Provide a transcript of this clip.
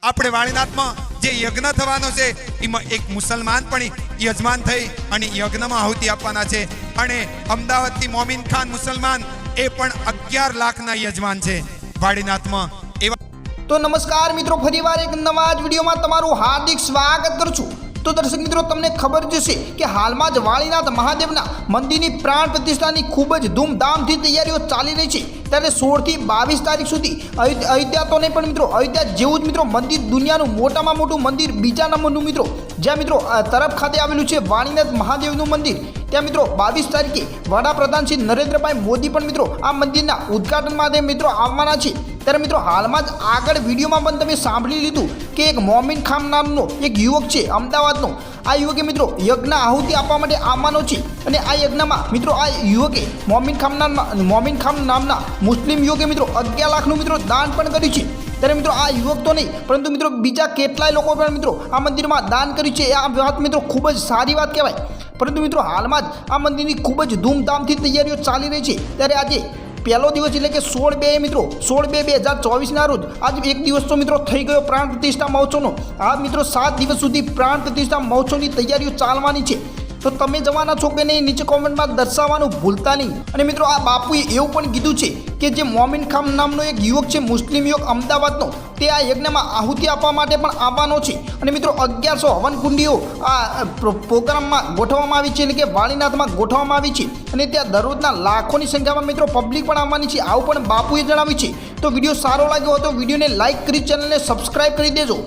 આપણે વાળીનાથમાં જે યજ્ઞ થવાનો છે એમાં એક મુસલમાન પણ યજમાન થઈ અને યજ્ઞમાં આહુતિ આપવાના છે અને અમદાવાદથી મોમીન ખાન મુસલમાન એ પણ 11 લાખના યજમાન છે વાળીનાથમાં। તો નમસ્કાર મિત્રો, ફરીવાર એક નવા જ વિડીયોમાં તમારું હાર્દિક સ્વાગત કરું છું। તો દર્શક મિત્રો, તમને ખબર જ હશે કે હાલમાં જ વાળીનાથ મહાદેવના મંદિરની પ્રાણ પ્રતિષ્ઠાની ખૂબ જ ધૂમધામથી તૈયારીઓ ચાલી રહી છે। ત્યારે 16 થી 22 તારીખ સુધી અયોધ્યા તો નહીં પણ મિત્રો અયોધ્યા જેવું જ મિત્રો મંદિર, દુનિયાનું મોટામાં મોટું મંદિર, બીજા નંબરનું મિત્રો જ્યાં મિત્રો તરફ ખાતે આવેલું છે વાળીનાથ મહાદેવનું મંદિર, ત્યાં મિત્રો 22 તારીખે વડાપ્રધાન શ્રી નરેન્દ્રભાઈ મોદી પણ મિત્રો આ મંદિરના ઉદ્ઘાટન માટે મિત્રો આવવાના છે। ત્યારે મિત્રો હાલમાં જ આગળ વિડીયોમાં પણ તમે સાંભળી લીધું કે એક મોમીન ખાન નામનો એક યુવક છે અમદાવાદનો। આ યુવકે મિત્રો યજ્ઞ આહુતિ આપવા માટે આવવાનો છે અને આ યજ્ઞમાં મિત્રો આ યુવકે મોમીન ખાન નામના મુસ્લિમ યુવકે મિત્રો 11 લાખનું મિત્રો દાન પણ કર્યું છે। ત્યારે મિત્રો આ યુવક તો નહીં પરંતુ મિત્રો બીજા કેટલાય લોકો પણ મિત્રો આ મંદિરમાં દાન કર્યું છે। આ વાત મિત્રો ખૂબ જ સારી વાત કહેવાય। પરંતુ મિત્રો હાલમાં જ આ મંદિરની ખૂબ જ ધૂમધામથી તૈયારીઓ ચાલી રહી છે। ત્યારે આજે પહેલો દિવસ એટલે કે 16/2 મિત્રો 16/2/2024ના રોજ આજ એક દિવસ તો મિત્રો થઈ ગયો પ્રાણ પ્રતિષ્ઠા મહોત્સવનો। આ મિત્રો 7 દિવસ સુધી પ્રાણ પ્રતિષ્ઠા મહોત્સવની તૈયારીઓ ચાલવાની છે। તો તમે જવાના છો કે નહીં નીચે કોમેન્ટમાં દર્શાવવાનું ભૂલતા નહીં। અને મિત્રો આ બાપુએ એવું પણ કીધું છે કે જે મોમીન ખાન નામનો એક યુવક છે, મુસ્લિમ યુવક અમદાવાદનો, તે આ યજ્ઞમાં આહુતિ આપવા માટે પણ આવવાનો છે। અને મિત્રો 1100 હવન કુંડીઓ આ પ્રોગ્રામમાં ગોઠવવામાં આવી છે, એટલે કે વાળીનાથમાં ગોઠવવામાં આવી છે અને ત્યાં દરરોજના લાખોની સંખ્યામાં મિત્રો પબ્લિક પણ આવવાની છે, આવું પણ બાપુએ જણાવ્યું છે। તો વિડીયો સારો લાગ્યો હોય તો વિડીયોને લાઇક કરી ચેનલને સબસ્ક્રાઈબ કરી દેજો।